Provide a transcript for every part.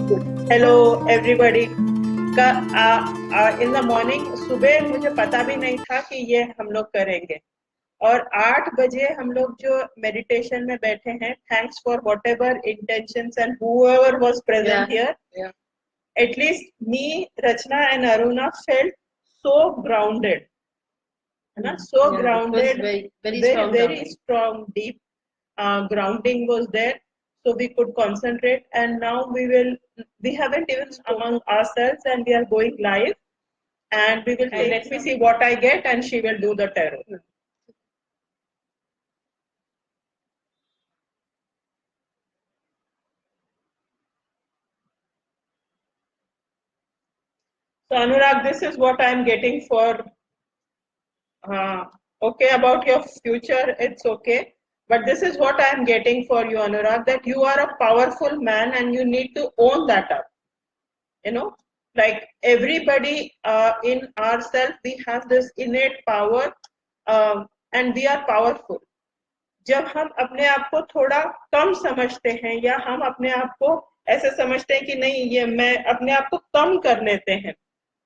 Hello everybody का in the morning सुबह मुझे पता भी नहीं था कि ये हम लोग करेंगे और 8 बजे हम लोग जो मेडिटेशन में बैठे हैं thanks for whatever intentions and whoever was present here at least me Rachna and Aruna felt so grounded है ना so grounded very strong deep grounding was there so we could concentrate and now we haven't even among ourselves and we are going live and we will see, let me see what I get and she will do the tarot. So Anurag, this is what I am getting for okay, about your future it's okay, but this is what I am getting for you Anurag, that you are a powerful man and you need to own that up, you know, like everybody in ourselves we have this innate power and we are powerful. जब हम अपने आप को थोड़ा कम समझते हैं या हम अपने आप को ऐसे समझते हैं कि नहीं ये मैं अपने आप को कम कर लेते हैं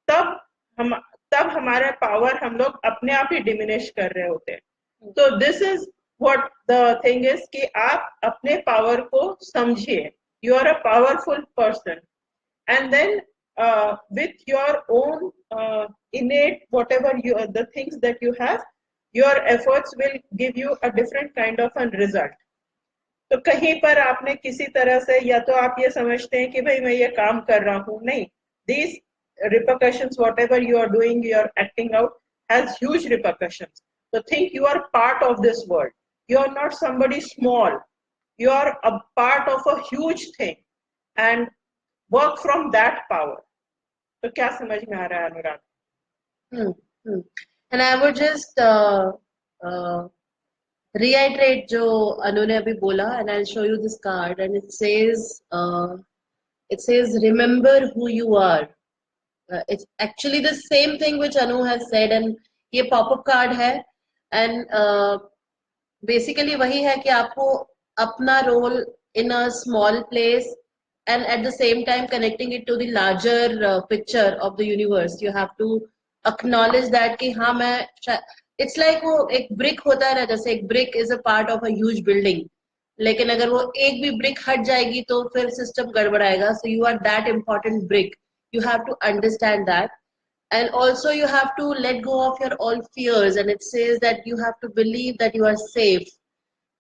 तब हम तब हमारा पावर हम लोग अपने आप ही डिमिनिश कर रहे होते हैं. तो this is what the thing is कि आप अपने पावर को समझिए. You are a powerful person and then with your own innate whatever the things that you have, your efforts will give you a different kind of a result. तो कहीं पर आपने किसी तरह से या तो आप ये समझते हैं कि भाई मैं ये काम कर रहा हूँ, नहीं, these repercussions whatever you are doing, you are acting out has huge repercussions. So think you are part of this world, you are not somebody small, you are a part of a huge thing and work from that power. तो क्या समझ में आ रहा है अनुराग? And I would just reiterate जो अनु ने अभी बोला, and I'll show you this card and it says remember who you are. It's actually the same thing which Anu has said and ये pop-up card है and basically वही है कि आपको अपना role in a small place and at the same time connecting it to the larger picture of the universe. You have to acknowledge that कि हाँ मैं it's like वो एक brick होता है ना, जैसे एक brick is a part of a huge building, लेकिन अगर वो एक भी brick हट जाएगी तो फिर system गड़बड़ाएगा. So you are that important brick. You have to understand that. And also you have to let go of your all fears, and it says that you have to believe that you are safe.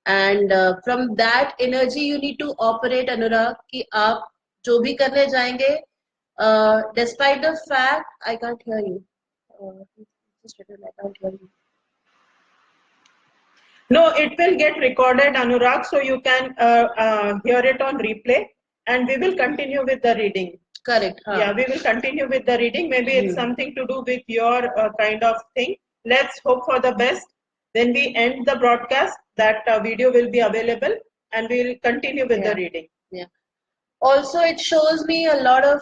And from that energy you need to operate, Anurag, कि आप जो भी करने जाएंगे, despite the fact I can't hear you. Just written, I can't hear you. No, it will get recorded, Anurag, so you can hear it on replay, and we will continue with the reading. Correct. Yeah, we will continue with the reading. Maybe it's something to do with your kind of thing. Let's hope for the best. Then we end the broadcast. That video will be available, and we will continue with the reading. Yeah. Also, it shows me a lot of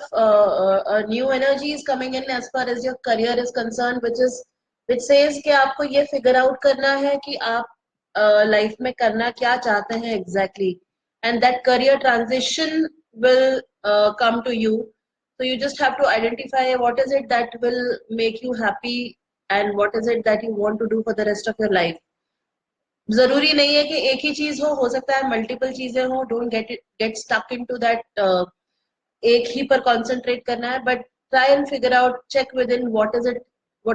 new energies coming in as far as your career is concerned, which says कि आपको ये figure out करना है कि आप life में करना क्या चाहते हैं exactly, and that career transition will come to you. So you just have to identify what is it that will make you happy and what is it that you want to do for the rest of your life. जरूरी नहीं है कि एक ही चीज हो सकता है multiple चीजें हो. Don't get stuck into that एक ही पर कंसंट्रेट करना है, but try and figure out, check within what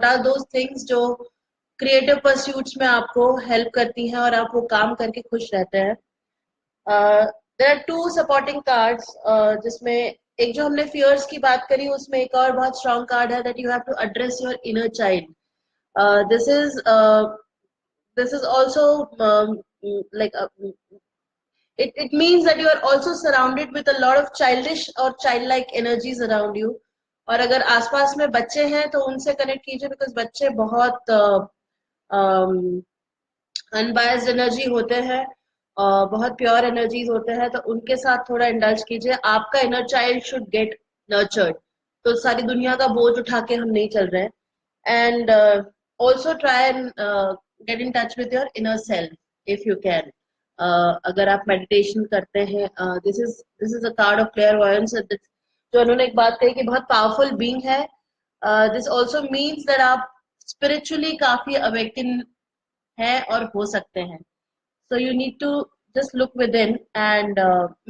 are those things जो क्रिएटिव परस्यूट्स में आपको हेल्प करती हैं और आप वो काम करके खुश रहते हैं. There are two supporting cards, जिसमें एक जो हमने फियर्स की बात करी उसमें एक और बहुत स्ट्रॉन्ग कार्ड है, that you have to address your inner child. This is also like it means that you are also surrounded with a lot of childish or childlike energies around you. और अगर आसपास में बच्चे हैं तो उनसे connect कीजिए, बिकॉज बच्चे बहुत अनबायस्ड एनर्जी होते हैं, बहुत प्योर एनर्जीज होते हैं, तो उनके साथ थोड़ा इंडल्ज कीजिए. आपका inner child should get nurtured. तो सारी दुनिया का बोझ उठा के हम नहीं चल रहे हैं. And also try and get in touch with your inner self if you can. अगर आप मेडिटेशन करते हैं, this is a card of क्लेयरवॉयंस। जो उन्होंने एक बात कही कि बहुत पावरफुल बीइंग है। दिस आल्सो मीन्स दैट आप स्पिरिचुअली काफी अवेकन हैं और हो सकते हैं। So you need to just look within, and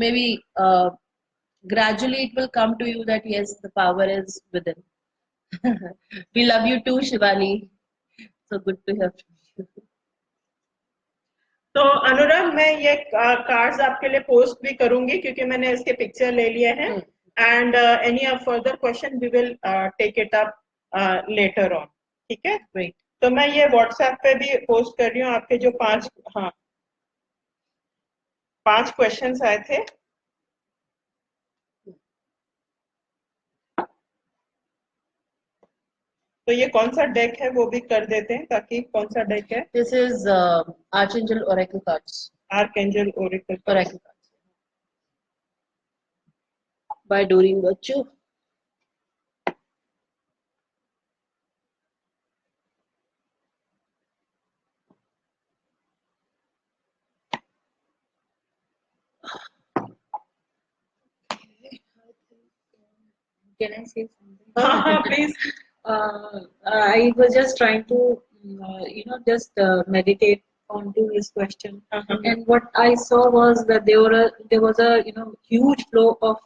maybe gradually it will come to you that yes, the power is within. We love you too, Shivani. So good to hear from you. तो अनुराग, मैं ये cards आपके लिए post भी करूंगी क्योंकि मैंने इसके पिक्चर ले लिए हैं, and any further question we will take it up later on. ठीक है, Great. तो मैं ये व्हाट्सएप पे भी पोस्ट कर रही हूँ आपके जो 5 क्वेश्चंस आए थे। तो ये कौन सा डेक है वो भी कर देते हैं, ताकि कौन सा डेक है? This is Archangel Oracle cards. Archangel Oracle Oracle cards by Doreen Virtue. Can I say something? Please. I was just trying to, just meditate onto his question, and what I saw was that there was a huge flow of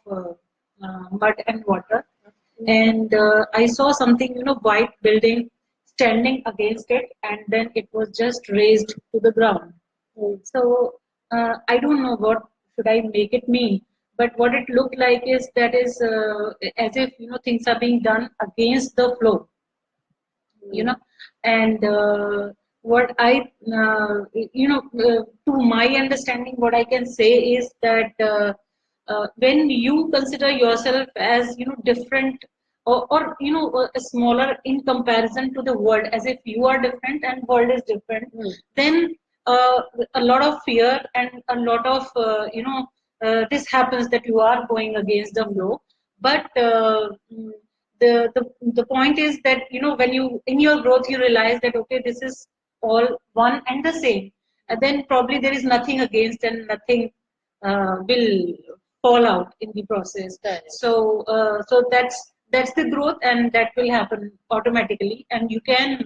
mud and water, and I saw something white building standing against it, and then it was just raised to the ground. So I don't know what should I make it mean, but what it looked like is that is as if things are being done against the flow, and what I to my understanding, what I can say is that when you consider yourself as different, or smaller in comparison to the world, as if you are different and world is different, then uh, a lot of fear and a lot of this happens, that you are going against the flow. But the point is that when you in your growth you realize that okay, this is all one and the same, and then probably there is nothing against, and nothing will fall out in the process. Correct. So that's the growth, and that will happen automatically, and you can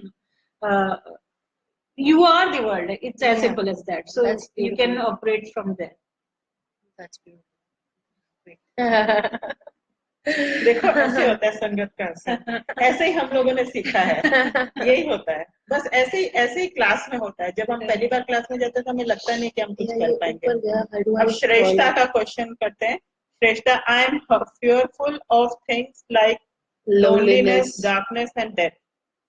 uh, you are the world. It's as Yeah. simple as that. So That's you can beautiful. operate from there. That's beautiful. Great. देखो, ऐसे होता है संगत का असर। ऐसे ही हम लोगों ने सीखा है, यही होता है। बस ऐसे ही क्लास में होता है। जब हम पहली बार क्लास में जाते हैं तो हमें लगता नहीं कि हम कुछ कर पाएंगे। अब श्रेष्ठा का क्वेश्चन करते हैं। Shreshtha, I am fearful of things like loneliness, darkness and death.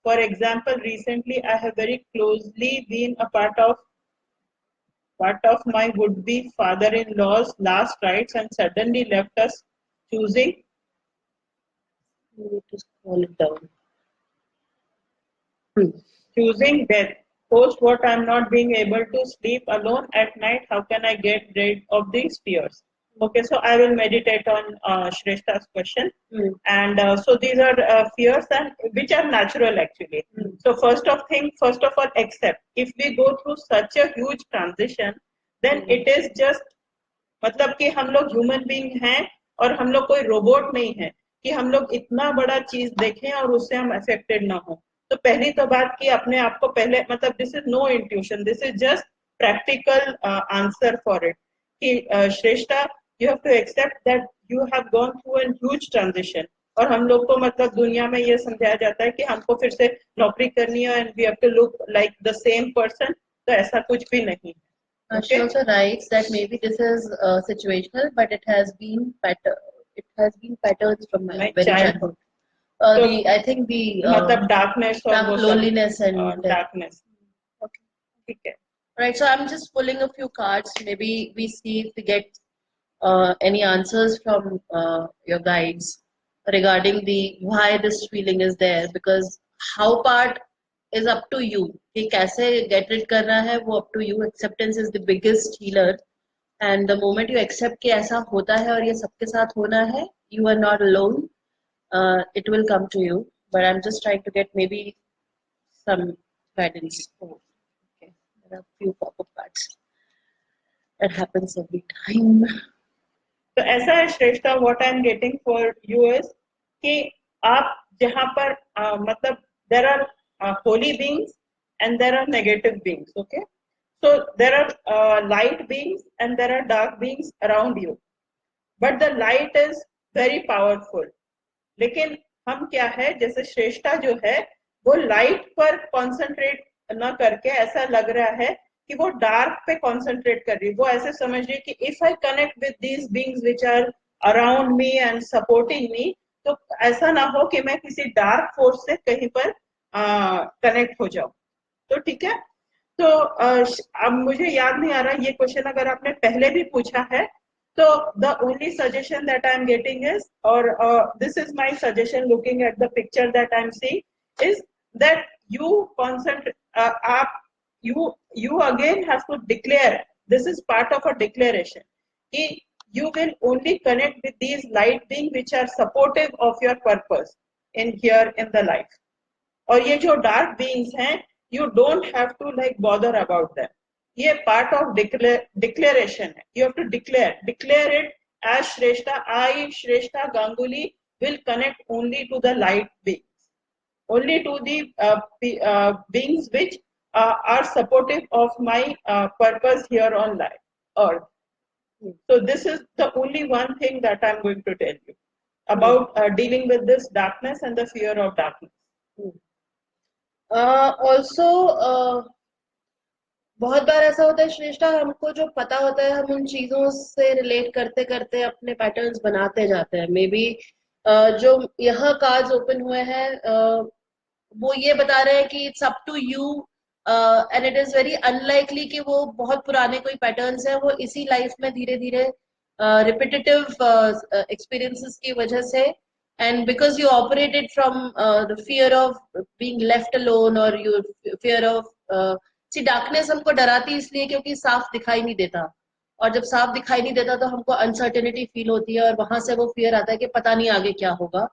For example, recently I have very closely been a part of my would-be father-in-law's last rites and suddenly left us choosing You need to scroll it down. choosing death. Post what I'm not being able to sleep alone at night. How can I get rid of these fears? Okay, so I will meditate on Shreshta's question. And so these are fears, and which are natural actually. So first of all, accept. If we go through such a huge transition, then it is just, मतलब कि हम लोग human being हैं और हम लोग कोई robot नहीं है कि हम लोग इतना बड़ा चीज देखें और उससे हम अफेक्टेड ना हो। तो पहली तो बात कि अपने आप को पहले, मतलब this is no intuition, this is just practical answer for it कि Shreshtha, you have to accept that you have gone through an huge transition. और हम लोग को मतलब दुनिया में ये समझाया जाता है कि हमको फिर से नौकरी करनी है and we have to look like the same person. तो ऐसा कुछ भी नहीं है। She also writes that maybe this is situational, but it has been patterns from my very childhood. I think the मतलब डार्कनेस और वो loneliness and डार्कनेस। Okay. ठीक है। Right, so I'm just pulling a few cards. Maybe we see if we get any answers from your guides regarding the why this feeling is there. Because how part is up to you. कि कैसे get rid करना है वो up to you. Acceptance is the biggest healer. And the moment you accept कि ऐसा होता है और ये सबके साथ होना है, you are not alone. It will come to you. But I'm just trying to get maybe some guidance. Okay, there are a few pop-up cards. That happens every time. तो ऐसा है Shreshtha, what I am getting for you is कि आप जहां पर मतलब there are holy beings and there are negative beings, okay, so there are light beings and there are dark beings around you, but the light is very powerful. लेकिन हम क्या है, जैसे श्रेष्ठा जो है वो लाइट पर कॉन्सेंट्रेट न करके ऐसा लग रहा है कि वो डार्क पे कॉन्सेंट्रेट कर रही है। वो ऐसे समझ रही है कि if I connect with these beings which are around me and supporting me, तो ऐसा ना हो कि मैं किसी डार्क फोर्स से कहीं पर कनेक्ट हो जाऊं। तो ठीक है, तो अब मुझे याद नहीं आ रहा ये क्वेश्चन अगर आपने पहले भी पूछा है, so the only suggestion that I'm getting is, or this is my suggestion looking at the picture that I'm seeing, is that you concentrate, you again have to declare, this is part of a declaration, कि you will only connect with these light beings which are supportive of your purpose in here in the life. और ये जो dark beings हैं, you don't have to like bother about them. ये part of declaration है, you have to declare it as Shreshtha, I Shreshtha Ganguly will connect only to the light beings, only to the beings which are supportive of my purpose here on earth. So this is the only one thing that I'm going to tell you about dealing with this darkness and the fear of darkness. Also, बहुत बार ऐसा होता है श्रेष्ठा, हमको जो पता होता है हम उन चीजों से रिलेट करते करते अपने पैटर्न्स बनाते जाते हैं। मे बी जो यहाँ कार्ड्स ओपन हुए हैं वो ये बता रहे हैं कि it's up to you and it is very unlikely कि वो बहुत पुराने कोई पैटर्न्स हैं, वो इसी लाइफ में धीरे धीरे रिपीटेटिव एक्सपीरियंसेस की वजह से, and because you operated from the fear of being left alone or you fear of see darkness हमको डराती इसलिए क्योंकि साफ दिखाई नहीं देता, और जब साफ दिखाई नहीं देता तो हमको अनसर्टेनिटी फील होती है और वहां से वो फियर आता है कि पता नहीं आगे क्या होगा।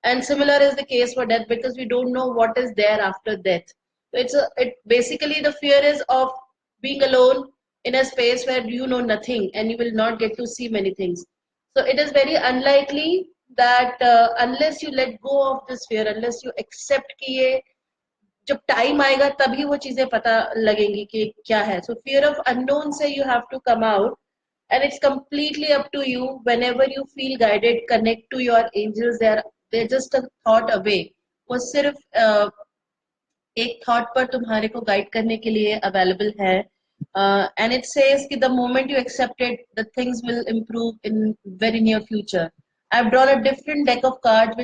and similar is the case for death because we don't know what is there after death. So it basically the fear is of being alone in a space where you know nothing and you will not get to see many things. So it is very unlikely that unless you let go of this fear, unless you accept कि ये जब time आएगा तभी वो चीजें पता लगेंगी कि क्या है। So fear of unknown से you have to come out and it's completely up to you. Whenever you feel guided, connect to your angels. They're just a thought away. वो सिर्फ एक थॉट पर तुम्हारे को गाइड करने के लिए अवेलेबल है। And it says कि the moment you accept it, the things will improve in very near future. I've drawn a different deck of cards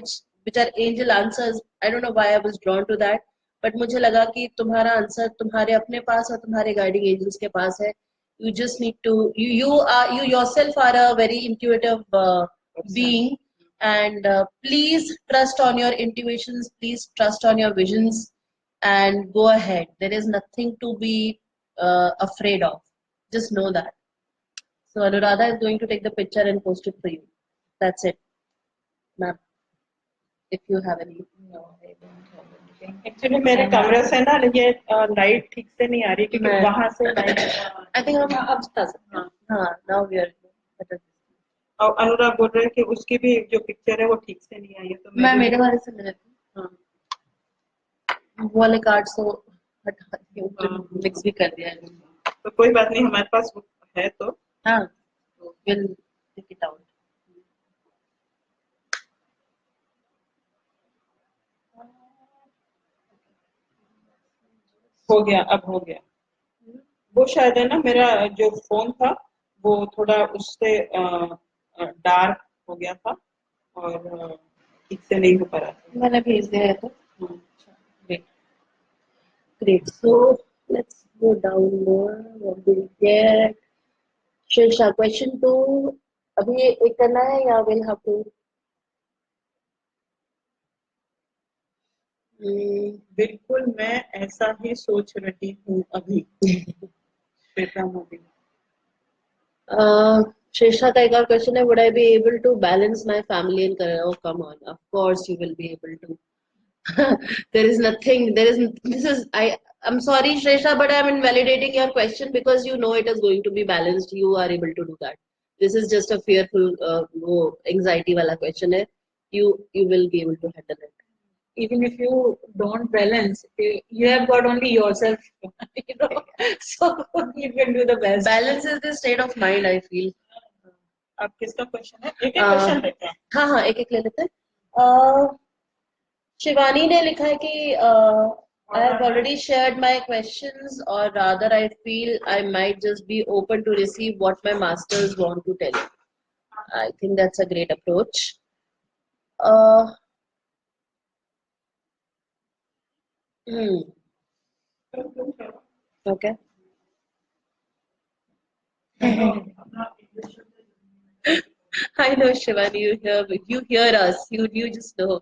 which are angel answers. I don't know why I was drawn to that, but मुझे लगा कि तुम्हारा answer तुम्हारे अपने पास और तुम्हारे guiding angels के पास है। You just need to you yourself are a very intuitive being, and please trust on your intuitions, please trust on your visions and go ahead. There is nothing to be afraid of. Just know that. So Anuradha is going to take the picture and post it for you. That's it, ma'am. If you have any. No, I don't have anything. Actually मेरे कमरे से ना ये light ठीक से नहीं आ रही क्योंकि वहां से लाइट I think हम अब बता सकते हैं। हाँ, now we are better. और अनुराग बोल रहे हैं कि उसकी भी जो पिक्चर है वो ठीक से नहीं आई है, तो मैं मेरे वाले से मिले थे। हाँ, वो वाले कार्ड तो हटा के मिक्स भी कर दिया है। तो कोई बात नहीं, हमारे पास है तो हाँ, we'll take it out. हो गया, अब हो गया। वो शायद है ना मेरा जो फोन था वो थोड़ा उससे डार्क हो गया था और ठीक से नहीं हो पा रहा था। मैंने भेज दिया है तो। Great. Great. So let's go down more. What do we get? Shirsha, question 2. अभी एक करना है या we'll have to? बिल्कुल मैं ऐसा ही सोच रही हूँ अभी। श्वेता मोदी। Shresha का एक और क्वेश्चन है, would I be able to balance my family and career? Oh, come on, of course you will be able to. There is nothing. This is I'm sorry, Shresha, but I'm invalidating your question because you know it is going to be balanced. You are able to do that. This is just a fearful, anxiety wala question hai. You will be able to handle it. Even if you don't balance, you have got only yourself, you know. So you can do the best. Balance is the state of mind, I feel. अब किसका question है? एक एक question लेते हैं. हाँ हाँ एक एक ले लेते हैं. शिवानी ने लिखा है कि I have already shared my questions, or rather I feel I might just be open to receive what my masters want to tell. I think that's a great approach. Okay. I know, Shivani, you hear us. You just know.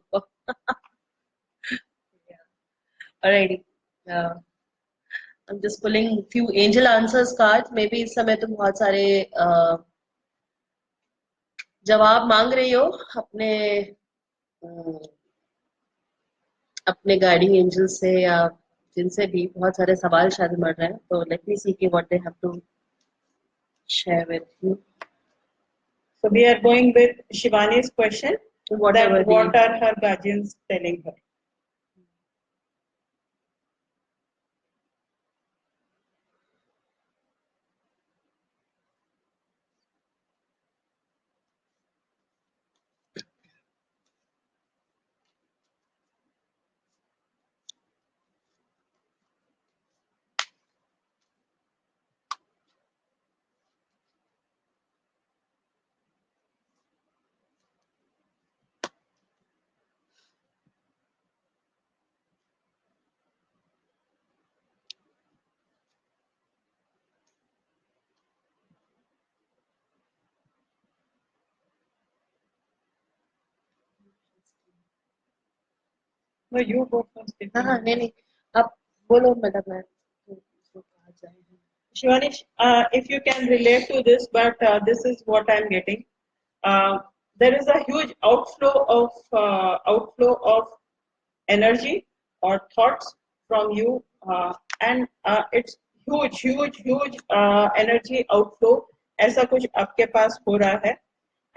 Alrighty. I'm just pulling few angel answers cards. Maybe इस समय तुम बहुत सारे जवाब मांग रही हो अपने गाइडिंग एंजल से या जिनसे भी बहुत सारे सवाल शायद मर रहे हैं. तो लेट मी सी कि what they have to share with you. So we are going with Shivani's question. Whatever What are her guardians telling her? No, you go first. हाँ नहीं आप बोलो मतलब मैं कहाँ जाए. Shivani, if you can relate to this, but this is what I'm getting. There is a huge outflow of energy or thoughts from you, and it's huge energy outflow. ऐसा कुछ आपके पास हो रहा है,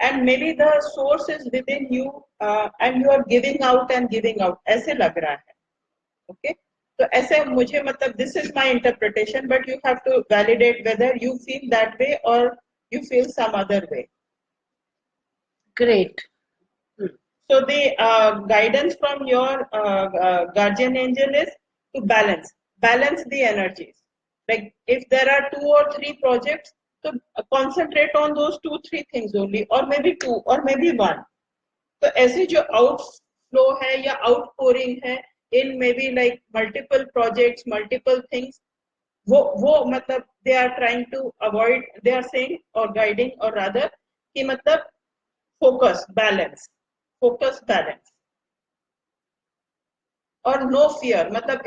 and maybe the source is within you, and you are giving out. ऐसे लग रहा है. Okay. तो ऐसे मुझे मतलब this is my interpretation, but you have to validate whether you feel that way or you feel some other way. Great. So the guidance from your guardian angel is to balance the energies. Like if there are 2 or 3 projects, so concentrate on those 2-3 things only, or maybe 2 or maybe 1. तो ऐसे जो outflow है या outpouring है in maybe like multiple projects, multiple things, वो मतलब they are trying to avoid, they are saying or guiding or rather कि मतलब focus balance or no fear. मतलब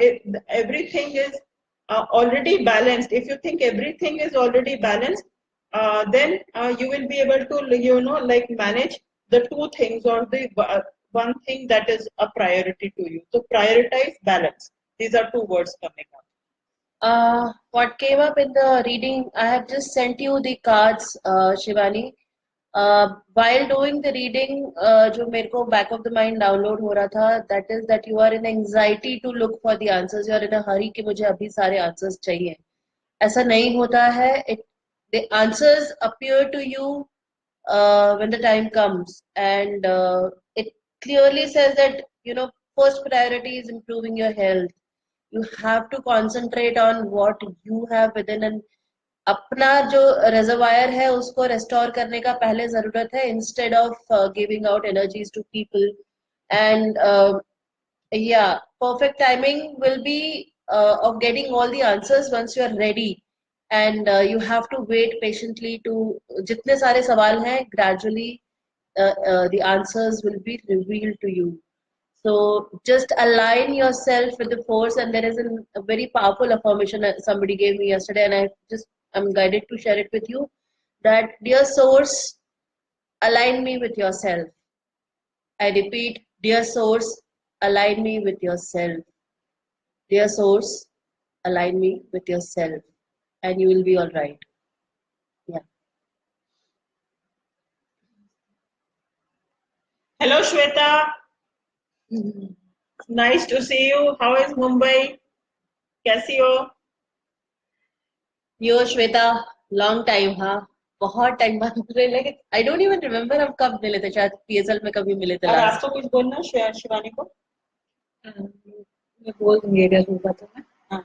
everything is already balanced. If you think everything is already balanced, then you will be able to like manage the 2 things or the one thing that is a priority to you. So prioritize balance. These are 2 words coming up. What came up in the reading, I have just sent you the cards, Shivani. While doing the reading, जो मेरे को back of the mind download हो रहा था, that is that you are in anxiety to look for the answers. You are in a hurry कि मुझे अभी सारे answers चाहिए. ऐसा नहीं होता है. The answers appear to you when the time comes, and it clearly says that first priority is improving your health. You have to concentrate on what you have within, and अपना जो reservoir है उसको restore करने का पहले जरूरत है, instead of giving out energies to people. And yeah, perfect timing will be of getting all the answers once you are ready, and you have to wait patiently to जितने सारे सवाल हैं, gradually the answers will be revealed to you. So just align yourself with the force, and there is a very powerful affirmation that somebody gave me yesterday, and I'm guided to share it with you. That dear source, align me with yourself. I repeat, dear source, align me with yourself. Dear source, align me with yourself, and you will be all right. Yeah. Hello, Shweta. Nice to see you. How is Mumbai? कैसी हो? Yo, Shweta, long time, हाँ. बहुत time बाद मिले, लेकिन I don't even remember हम कब मिले थे. शायद PSL में कभी मिले थे और last. आपको कुछ बोलना शिवानी को? मैं बोल दूंगी अगर होगा तो मैं. हाँ.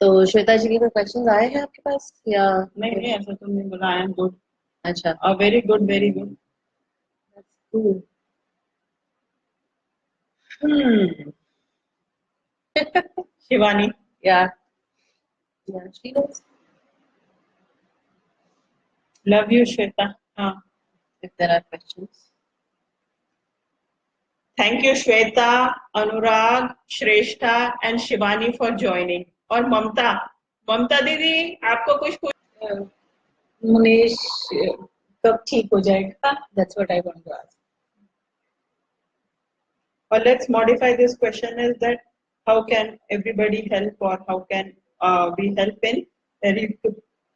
तो श्वेता जी के कोई क्वेश्चंस आए हैं आपके पास या? नहीं नहीं, ऐसा तो नहीं बोला. I am good. अच्छा. Very good, very good. That's cool. Shivani. Yeah. Yeah, she knows. Love you, Shweta. हाँ. If there are questions. Thank you, Shweta, Anurag, Shrestha, and Shivani for joining. और ममता दीदी, आपको कुछ मुनेश कब ठीक हो जाएगा? That's what I want to ask. or let's modify this question is that how can everybody help, or how can we help in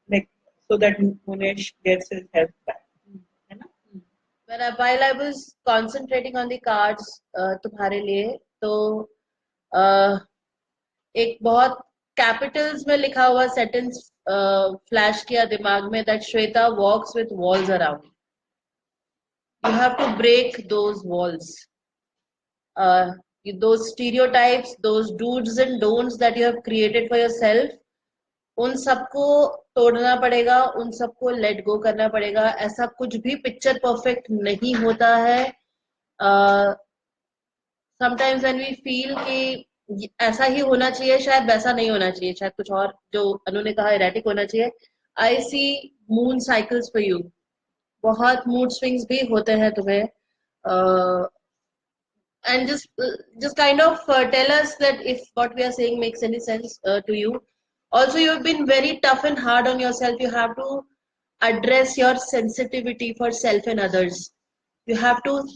like so that Munesh gets his help back. है ना? While I was concentrating on the cards तुम्हारे लिए, तो एक बहुत Capitals में लिखा हुआ सेंटेंस फ्लैश किया दिमाग में, that Shweta walks with walls around. You have to break those walls. Those stereotypes, those do's and don'ts that you have created for yourself, उन सबको तोड़ना पड़ेगा, उन सबको लेट गो करना पड़ेगा. ऐसा कुछ भी पिक्चर परफेक्ट नहीं होता है. समटाइम्स व्हेन वी फील कि ऐसा ही होना चाहिए, शायद वैसा नहीं होना चाहिए, शायद कुछ और, जो अनु ने कहा एरेटिक होना चाहिए. आई सी मून साइकिल्स फॉर यू. बहुत मूड स्विंग्स भी होते हैं तुम्हें. And just kind of tell us that if what we are saying makes any sense to you. Also, you have been very tough and hard on yourself. You have to address your sensitivity for self and others. You have to,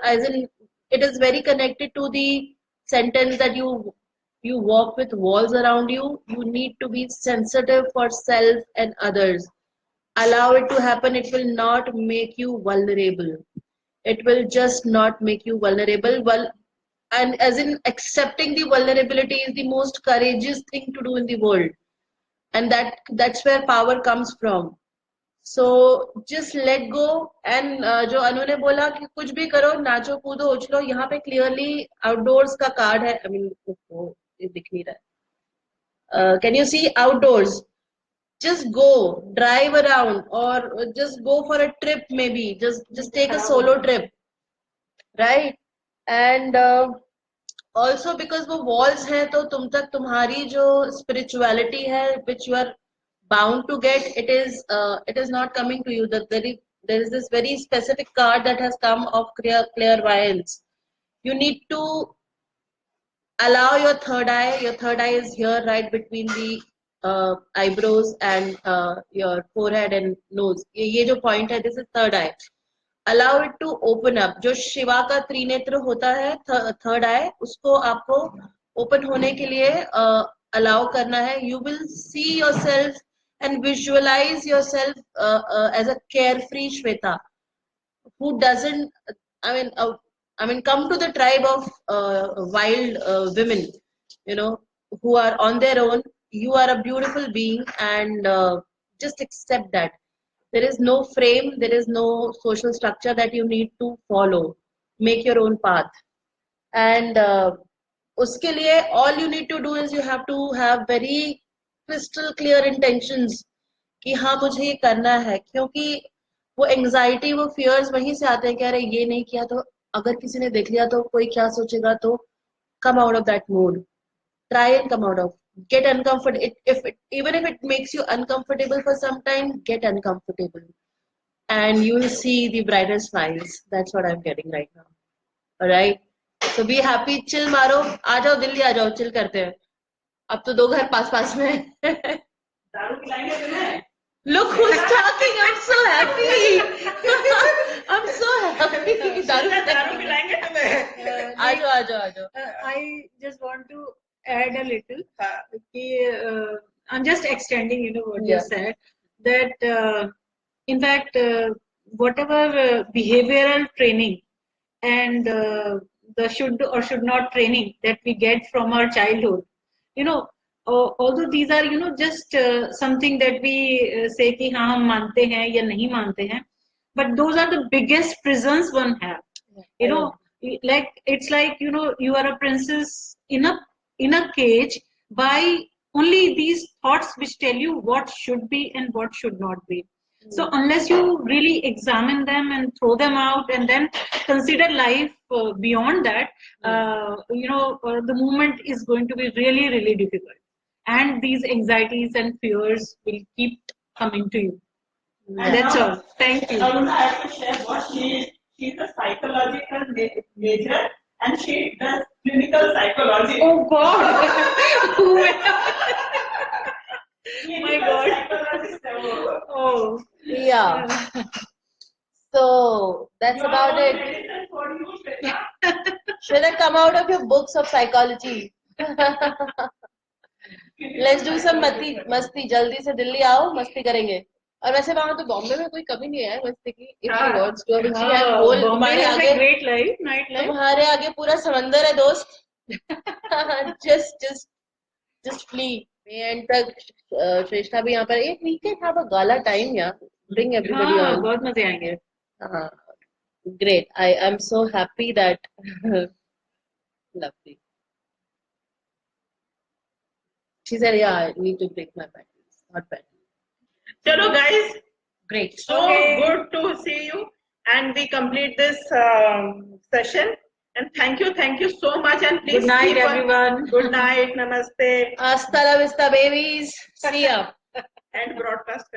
as in, it is very connected to the sentence that you walk with walls around you. You need to be sensitive for self and others. Allow it to happen. It will not make you vulnerable. It will just not make you vulnerable. Well, and as in, accepting the vulnerability is the most courageous thing to do in the world, and that's where power comes from. So just let go. And जो अनु ने बोला कि कुछ भी करो, नाचो कूदो उछलो, यहाँ पे clearly outdoors का कार्ड है. I mean, ये दिख नहीं रहा है. Can you see outdoors? Just go, drive around, or just go for a trip. Maybe just take a solo trip, right? And also because वो walls हैं, तो तुम तक तुम्हारी जो spirituality है, which you are bound to get, it is not coming to you. That there is this very specific card that has come of clairvoyance. You need to allow your third eye. Your third eye is here, right between the eyebrows and your forehead and nose. ये जो point है, this is third eye. Allow it to open up. जो शिवा का त्रिनेत्र होता है, third आई, उसको आपको open होने के लिए अलाउ करना है. You will see yourself and visualize yourself as a carefree Shweta who doesn't, I mean, come to the tribe of wild women, who are on their own. You are a beautiful being, and just accept that. There is no frame, there is no social structure that you need to follow. Make your own path. And uske liye, all you need to do is you have to have very crystal clear intentions कि हाँ मुझे ये करना है. क्योंकि वो anxiety, वो fears वहीं से आते हैं कि अरे ये नहीं किया तो अगर किसी ने देख लिया तो कोई क्या सोचेगा. तो come out of that mode. Try and come out of. Get uncomfortable. Even if it makes you uncomfortable for some time, get uncomfortable, and you will see the brighter smiles. That's what I'm getting right now. All right. So be happy. Chill मारो. आ जाओ दिल्ली, आ जाओ. Chill करते हैं. अब तो 2 घर पास में हैं. दारू पिलाएंगे तुम्हें? Look who's talking. I'm so happy. I'm so happy. दारू पिलाएंगे तुम्हें? आ जाओ. I add a little. I'm just extending, what Yeah. you said. That in fact, whatever behavioral training and the should or should not training that we get from our childhood, although these are just something that we say कि हाँ हम मानते हैं या नहीं मानते हैं, but those are the biggest prisons one have. Like it's like you are a princess in a cage by only these thoughts which tell you what should be and what should not be. So unless you really examine them and throw them out and then consider life beyond that, the movement is going to be really, really difficult. And these anxieties and fears will keep coming to you. That's all. Thank you. Aruna, I have to share what she's a psychological major and she does clinical psychology. Oh God! My God! Oh. Yeah. So that's about it. Should I come out of your books of psychology? Let's do some मस्ती. जल्दी से दिल्ली आओ, मस्ती करेंगे. और वैसे वहाँ तो बॉम्बे में कोई कमी नहीं है मस्ती की. If he wants to, we have whole तुम्हारे आगे Great life, night life. तुम्हारे आगे पूरा समंदर है दोस्त. just flee. And तक श्रेष्ठा भी यहाँ पर एक we can have a gala time यार. Bring everybody on. बहुत मजे आएंगे. Great. I am so happy that lovely. She said, yeah, I need to break my batteries. Not batteries. Chalo guys. Great. So good to see you. And we complete this session. And thank you so much. And please Good night, everyone. Good night. Namaste. Hasta la vista, babies. See ya. And broadcast.